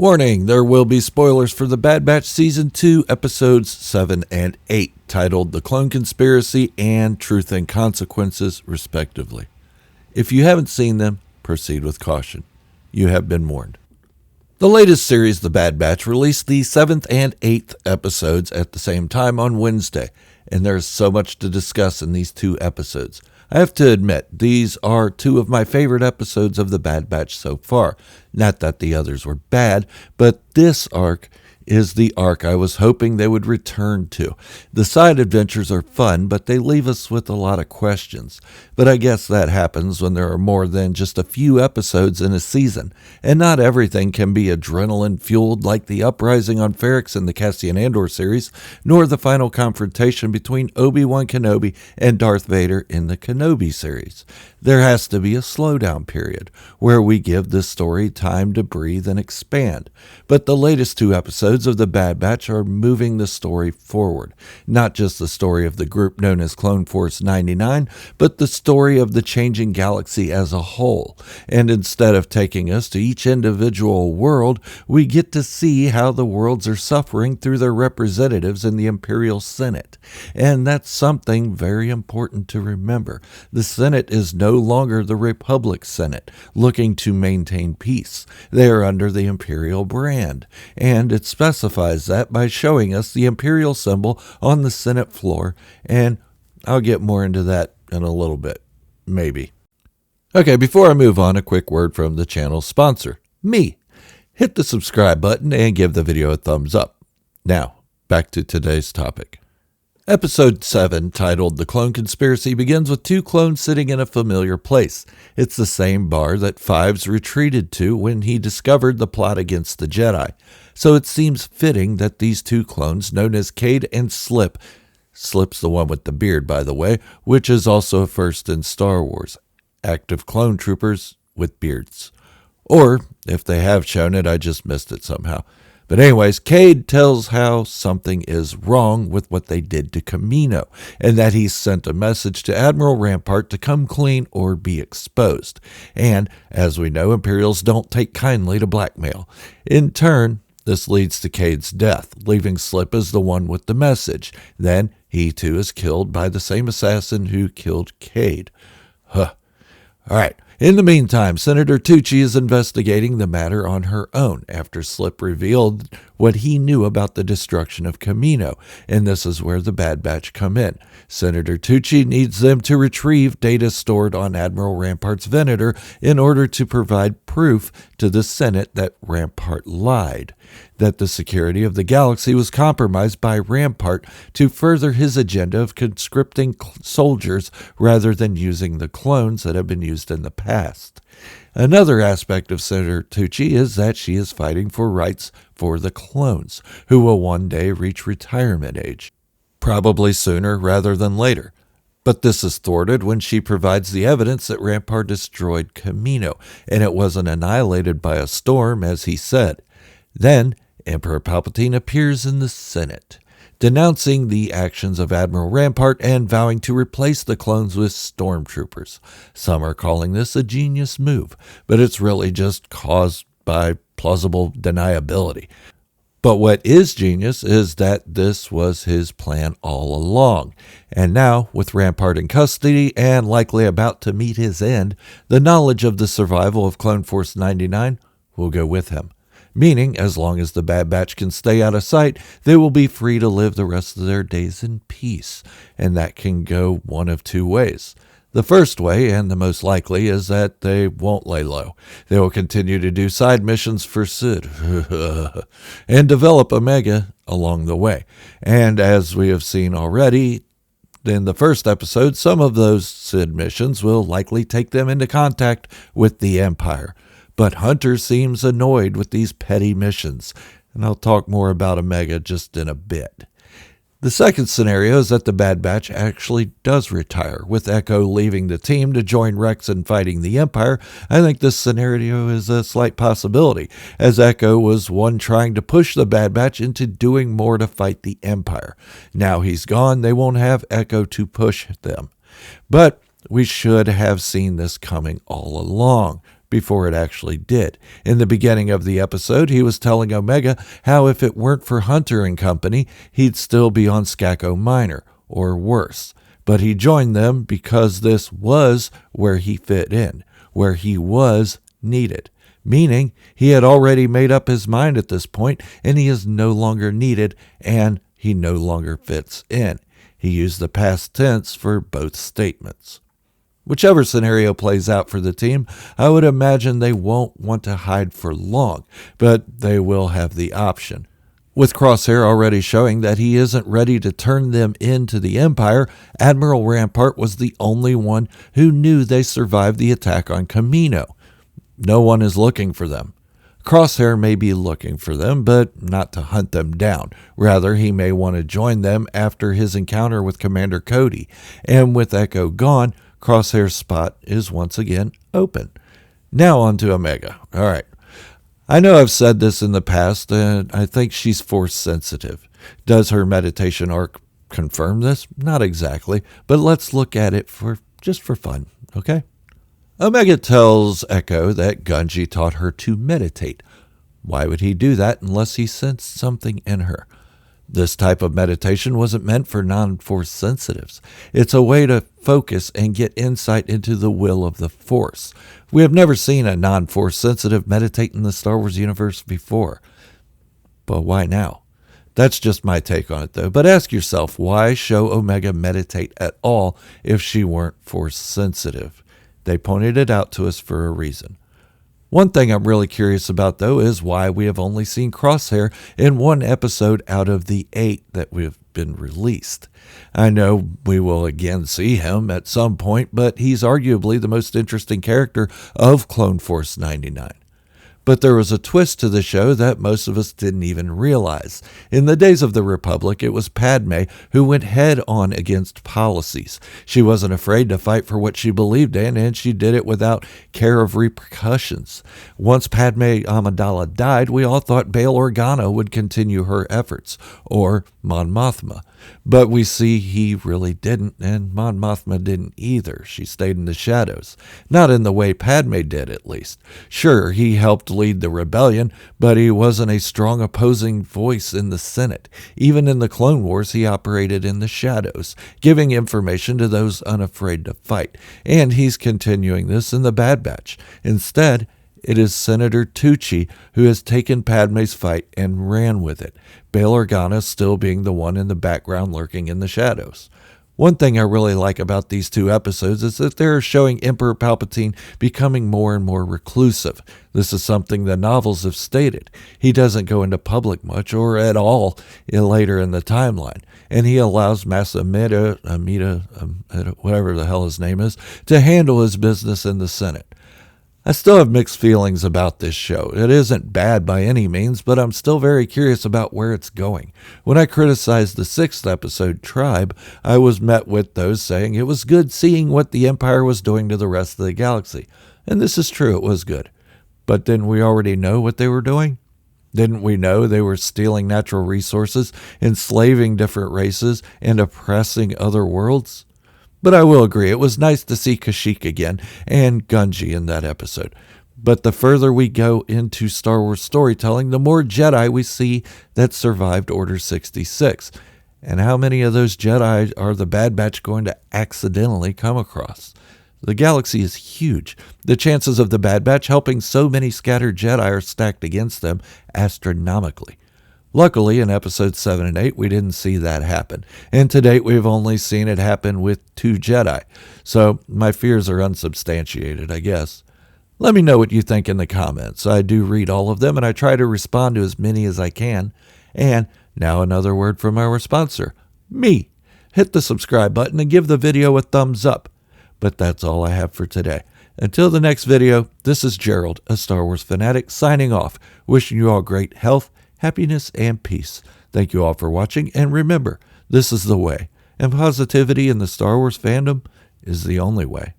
Warning, there will be spoilers for The Bad Batch Season 2, Episodes 7 and 8, titled The Clone Conspiracy and Truth and Consequences, respectively. If you haven't seen them, proceed with caution. You have been warned. The latest series, The Bad Batch, released the 7th and 8th episodes at the same time on Wednesday, and there's so much to discuss in these two episodes. I have to admit, these are two of my favorite episodes of The Bad Batch so far. Not that the others were bad, but this arc is the arc I was hoping they would return to. The side adventures are fun, but they leave us with a lot of questions. But I guess that happens when there are more than just a few episodes in a season, and not everything can be adrenaline-fueled like the uprising on Ferrix in the Cassian Andor series, nor the final confrontation between Obi-Wan Kenobi and Darth Vader in the Kenobi series. There has to be a slowdown period, where we give this story time to breathe and expand. But the latest two episodes of The Bad Batch are moving the story forward. Not just the story of the group known as Clone Force 99, but the story of the changing galaxy as a whole. And instead of taking us to each individual world, we get to see how the worlds are suffering through their representatives in the Imperial Senate. And that's something very important to remember. The Senate is no longer the Republic Senate, looking to maintain peace. They are under the Imperial brand, and it specifies that by showing us the Imperial symbol on the Senate floor, and I'll get more into that in a little bit, maybe. Okay, before I move on, a quick word from the channel's sponsor, me. Hit the subscribe button and give the video a thumbs up. Now, back to today's topic. Episode 7, titled The Clone Conspiracy, begins with two clones sitting in a familiar place. It's the same bar that Fives retreated to when he discovered the plot against the Jedi. So it seems fitting that these two clones, known as Cade and Slip, Slip's the one with the beard, by the way, which is also a first in Star Wars, active clone troopers with beards. Or, if they have shown it, I just missed it somehow. But anyways, Cade tells how something is wrong with what they did to Kamino, and that he sent a message to Admiral Rampart to come clean or be exposed. And, as we know, Imperials don't take kindly to blackmail. In turn, this leads to Cade's death, leaving Slip as the one with the message. Then, he too is killed by the same assassin who killed Cade. Alright. In the meantime, Senator Tucci is investigating the matter on her own after Slip revealed what he knew about the destruction of Kamino, and this is where the Bad Batch come in. Senator Tucci needs them to retrieve data stored on Admiral Rampart's Venator in order to provide proof to the Senate that Rampart lied, that the security of the galaxy was compromised by Rampart to further his agenda of conscripting soldiers rather than using the clones that have been used in the past. Another aspect of Senator Tucci is that she is fighting for rights for the clones, who will one day reach retirement age, probably sooner rather than later. But this is thwarted when she provides the evidence that Rampart destroyed Kamino, and it wasn't annihilated by a storm, as he said. Then, Emperor Palpatine appears in the Senate, denouncing the actions of Admiral Rampart and vowing to replace the clones with stormtroopers. Some are calling this a genius move, but it's really just caused by plausible deniability. But what is genius is that this was his plan all along. And now, with Rampart in custody and likely about to meet his end, the knowledge of the survival of Clone Force 99 will go with him. Meaning, as long as the Bad Batch can stay out of sight, they will be free to live the rest of their days in peace. And that can go one of two ways. The first way, and the most likely, is that they won't lay low. They will continue to do side missions for Sid and develop Omega along the way. And as we have seen already in the first episode, some of those Sid missions will likely take them into contact with the Empire. But Hunter seems annoyed with these petty missions, and I'll talk more about Omega just in a bit. The second scenario is that the Bad Batch actually does retire, with Echo leaving the team to join Rex in fighting the Empire. I think this scenario is a slight possibility, as Echo was one trying to push the Bad Batch into doing more to fight the Empire. Now he's gone, they won't have Echo to push them. But we should have seen this coming all along. before it actually did. In the beginning of the episode, he was telling Omega how if it weren't for Hunter and company, he'd still be on Skako Minor, or worse. But he joined them because this was where he fit in, where he was needed. Meaning, he had already made up his mind at this point, and he is no longer needed, and he no longer fits in. He used the past tense for both statements. Whichever scenario plays out for the team, I would imagine they won't want to hide for long, but they will have the option. With Crosshair already showing that he isn't ready to turn them into the Empire, Admiral Rampart was the only one who knew they survived the attack on Kamino. No one is looking for them. Crosshair may be looking for them, but not to hunt them down. Rather, he may want to join them after his encounter with Commander Cody. And with Echo gone, Crosshair's spot is once again open. Now on to Omega. All right. I know I've said this in the past, and I think she's force sensitive. Does her meditation arc confirm this? Not exactly, but let's look at it just for fun, okay? Omega tells Echo that Gunji taught her to meditate. Why would he do that unless he sensed something in her? This type of meditation wasn't meant for non-force sensitives. It's a way to focus and get insight into the will of the Force. We have never seen a non-force sensitive meditate in the Star Wars universe before. But why now? That's just my take on it, though. But ask yourself, why show Omega meditate at all if she weren't force sensitive? They pointed it out to us for a reason. One thing I'm really curious about, though, is why we have only seen Crosshair in one episode out of the 8 that have been released. I know we will again see him at some point, but he's arguably the most interesting character of Clone Force 99. But there was a twist to the show that most of us didn't even realize. In the days of the Republic, it was Padme who went head-on against policies. She wasn't afraid to fight for what she believed in, and she did it without care of repercussions. Once Padme Amidala died, we all thought Bail Organa would continue her efforts, or Mon Mothma. But we see he really didn't, and Mon Mothma didn't either. She stayed in the shadows. Not in the way Padme did, at least. Sure, he helped lead the rebellion, but he wasn't a strong opposing voice in the Senate. Even in the Clone Wars, he operated in the shadows, giving information to those unafraid to fight. And he's continuing this in the Bad Batch. Instead, it is Senator Tucci who has taken Padme's fight and ran with it, Bail Organa still being the one in the background lurking in the shadows. One thing I really like about these two episodes is that they're showing Emperor Palpatine becoming more and more reclusive. This is something the novels have stated. He doesn't go into public much or at all later in the timeline, and he allows Masa Amida, whatever the hell his name is, to handle his business in the Senate. I still have mixed feelings about this show. It isn't bad by any means, but I'm still very curious about where it's going. When I criticized the 6th episode, Tribe, I was met with those saying it was good seeing what the Empire was doing to the rest of the galaxy. And this is true, it was good. But didn't we already know what they were doing? Didn't we know they were stealing natural resources, enslaving different races, and oppressing other worlds? But I will agree, it was nice to see Kashyyyk again and Gunji in that episode. But the further we go into Star Wars storytelling, the more Jedi we see that survived Order 66. And how many of those Jedi are the Bad Batch going to accidentally come across? The galaxy is huge. The chances of the Bad Batch helping so many scattered Jedi are stacked against them astronomically. Luckily, in episodes 7 and 8, we didn't see that happen. And to date, we've only seen it happen with 2 Jedi. So my fears are unsubstantiated, I guess. Let me know what you think in the comments. I do read all of them, and I try to respond to as many as I can. And now another word from our sponsor, me. Hit the subscribe button and give the video a thumbs up. But that's all I have for today. Until the next video, this is Gerald, a Star Wars fanatic, signing off, wishing you all great health, happiness, and peace. Thank you all for watching, and remember, this is the way, and positivity in the Star Wars fandom is the only way.